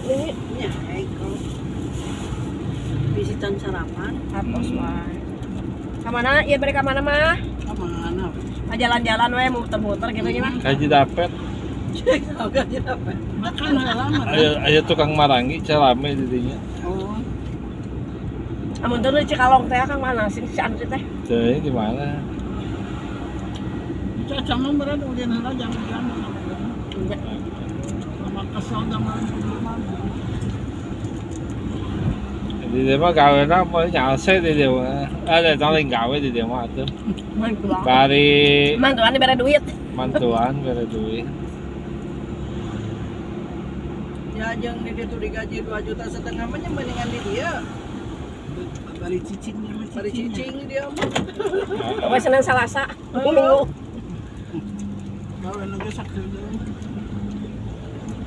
Ini eko. Bisitan sarapan. Atos wae. Kamana? Iya balik kamana mah? Kamana? Jalan-jalan we muter-muter gitu gimana? Kaji dapet. Agak apa? Makan lama. Aya tukang marangi rame di dinya. Oh. Amun teu Cikalong teh Kang mana sih si Andri teh? Teh di mana? Caca mah berat udah nala jangan sama kesel sama Di dia mah gawe na mau nyalse di dia mah. Ada tong gawe di dia mah tuh. Mantuan. Bari Mantuan dibere duit. mantuan bere duit. ya jeung di ditu digaji 2,5 juta mah mendingan di dia. Bari cicing dia mah. Pokoknya Senin Selasa, Minggu. Gawe nage sakedeung.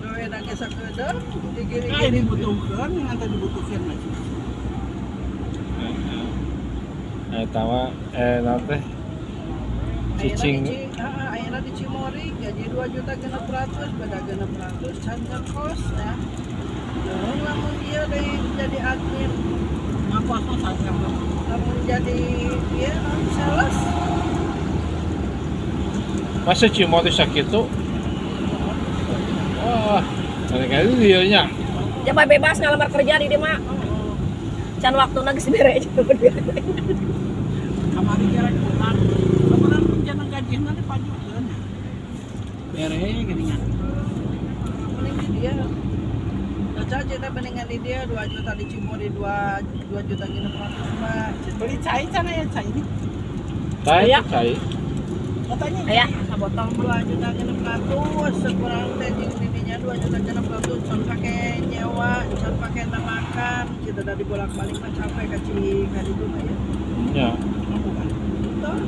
Gawe nage sakedeung digiri-giri dibutuhkeun ngan dibutuhkeun mah. Tawa nanti cicing Ayeuna di Cimory gaji 2,600.000 beda 600 can kos ya. Jeung lamun ieu deui jadi admin ngapa kos saja lamun jadi ieu sales masa Cimory sakitu. Wah, kali dia nya. Coba bebas ngalamar kerja di dia mah. Can waktuna geus bere aja. kamari jalan pulang lamun rencana gajina teh pajukeun bere geuningan mending di dia Caca cina mendingan di dia 2 juta di Cimory 2 juta gini mah beli cai sana ya cai ini Tai. katanya Aya sabotong 2 juta gini 600 sekurang teh jeung didinya 2 juta gini 600 can pake nyewa can pake makan kita dari bolak-balik mah capek ka ditu mah ya Ya. Terus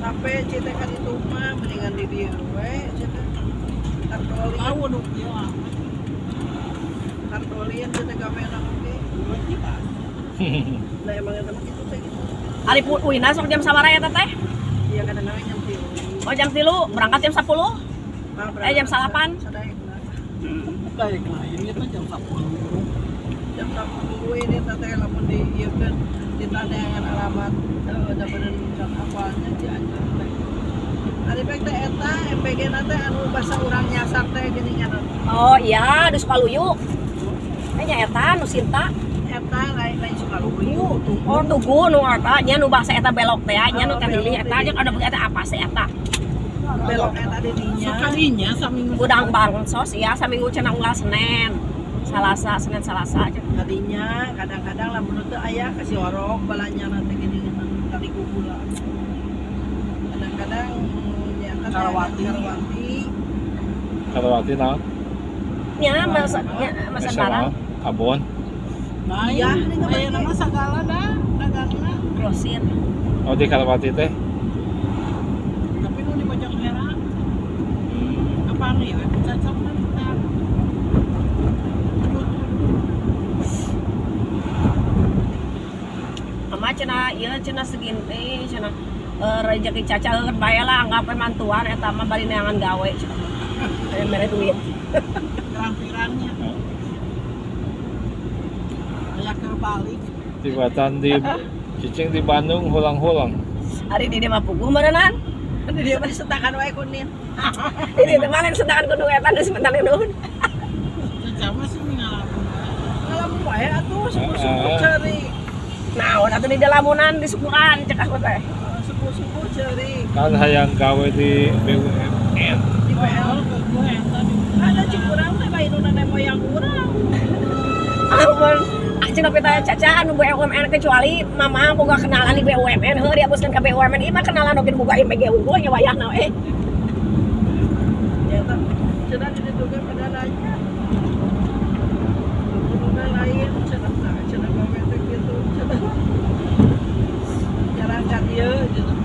capek cita kan itu mah mendingan di dia we cita kartolian waduh ya kartolian cita gawe anak oke lah emang eta mah kitu teh gitu Ari Uina sok jam sabaraha eta teh? iya kadang-kadang jam 3 Oh jam 3, berangkat jam 10. Jam 8. Baik lah ini tuh jam 10 ini teh lamun di ieu kan ditanyakan alamat udah bener jam apalnya Cianjur teh ari baik teh eta MPG na teh anu basa urang nyasar teh geuningan Oh iya, di Sukaluyu. Nya eta nu Sinta. eta lain Sukaluyu Oh tugu nu eta nya nu bahasa eta belok teh nya nu teh lilih eta jeung ada eta apa sih eta? belok eta di dinya sakalinya saminggu Gudang Bansos ya saminggu cenah unggal Senin. Senin Selasa aja. tadinya kadang-kadang lamun teu aya kasih orok balanya nanti gini tadi gula kadang-kadang ya kan Karawati naon? Nya masa barang Abon. nah iya aya nama sagala dah dagangna grosir. Oh di Karawati teh. tapi nu di pojok merah apa nih we cocok kita Ama cenah ieu cenah segini cenah rezeki caca keur bae lah anggap we mantuan eta mah bari neangan gawe cenah. Mere duit. pirang-pirangnya aya keur balik Tibatan di cicing di Bandung hulang-hulang. Ari di dieu mah puguh meureunnan. di dia mah setakan wae kunin Ini teh mah sedakan kudu eta geus sebentar nuhun. caca mah sih ngalamun wae atuh suku-suku ceri Naon atuh di dalamunan di syukuran cek aku teh. suku-suku ceri Kan hayang gawe di BUMN. di PL ke gue ada cikurang teh bayi nu nenek moyang urang Ampun, cenah pita caca anu BUMN kecuali mama boga kenalan di BUMN, heuh diapuskeun ka BUMN ieu mah kenalan oge boga IMG unggul nya wayahna we. ya tah cenah di ditu ge pada nanya kudunya lain cenah gawe teh kitu cenah jarangkan ieu cenah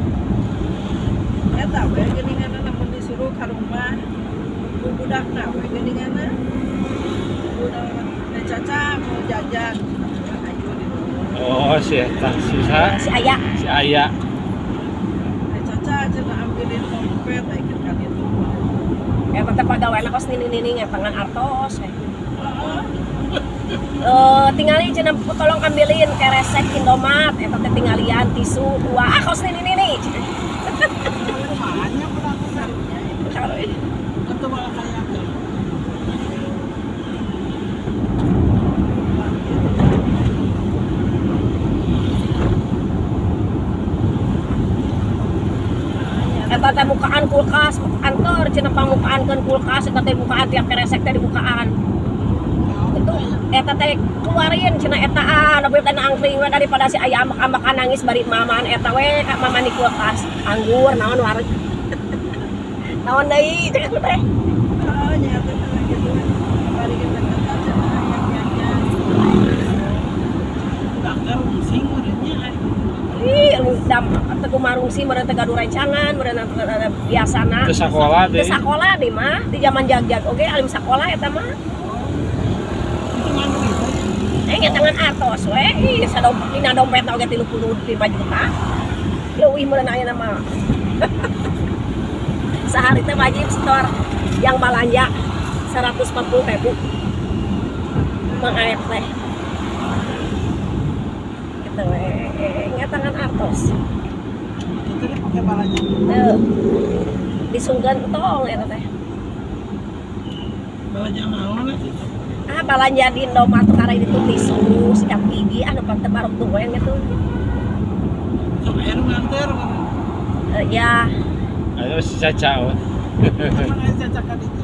eta we geuninganna lamun disuruh ka rumah ku budakna we geuninganna budak caca mau jajan ayo di rumah Oh si eta Si Aya. si Aya. 哎 caca cenah ambilin dompet aya ka ditu Eta teh pagaweana kos nini tangan artos. Tingali cenah tolong ambilin keresek Indomaret eta teh tinggalian tisu 2 kos nini. Rumahnya pelakukan. Atau malah kayak apa? Eta teh bukaan kulkas kantor cenah pangbukaankeun kulkas eta teh bukaan tiap keresek teh dibukaan. Itu eta teh keluarin cenah eta anu teh angkring we daripada si aya ambak-ambakan nangis bari mamaan eta we ka mama di kulkas anggur naon wareg. Naon deui cek teh. Oh, nyata gitu. Bari kita kata bakar sing urangnya. Ih, dam teu marungsi meureun teh gaduh rencangan, meureun biasana. Ke sekolah Ke deh. sakola di mah, di zaman jag-jag oge alim sakola eta mah. Engge tangan artos we, ih sadompet dina dompet oge 35 juta. Leuwih meureun ayeuna mah. Sehari teh wajib setor yang belanja 140.000. Mang aep teh. Gitu we, engge tangan artos. Itu dia pakai balanya. Disungkeun tong eta teh. Balanya naon itu? Belanja di Indomaret karena itu tisu, sikat gigi, anu pak tebarok tuh yang gitu. Sok air nganter. Ya, Ayo si Caca. Emang aja cacakan itu.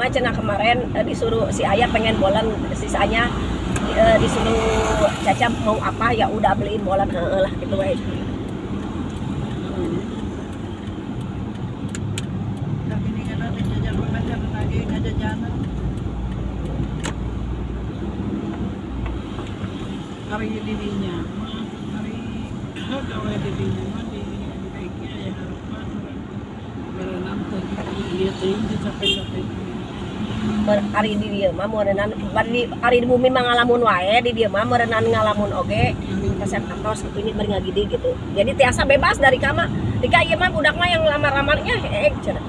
mama cenah kemarin disuruh si ayah pengen bolan sisanya disuruh Caca mau apa ya udah beliin bolan lah gitu we. Tapi ini kan ada jajan pemajar lagi ngajajanan. Hari dirinya, hari gawe dirinya mah di baiknya ya harapan berenam tadi dia tinggi capek-capek. Hari di dia mah meureunnan hari di bumi mah ngalamun wae di dia mah meureunnan ngalamun oge kaset atos ini bari ngagidi gitu. Jadi tiasa bebas dari kama. Dika ieu mah budak mah yang lamar-lamarnya cenah.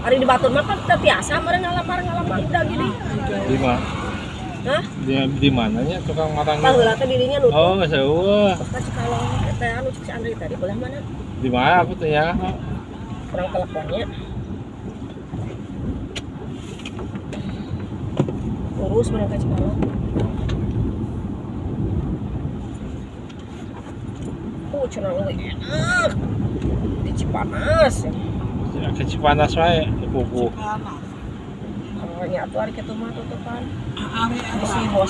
Hari di Batur mah kan tiasa meureun ngalamar udah gini. Di mana? Hah? Di mananya tukang matang? Baheula teh dirinya nutup. Oh, nggak seueuh. Pas Cikalong teh anu cek si Andri tadi belah mana? Di mana aku teh ya? Kurang teleponnya. Urus mereka Cikalong. Cenah leuwih enak. Di Cipanas. Ke Cipanas wae, pupu. Panas. Nya atuh ari kitu mah tutupan. Ari Si bos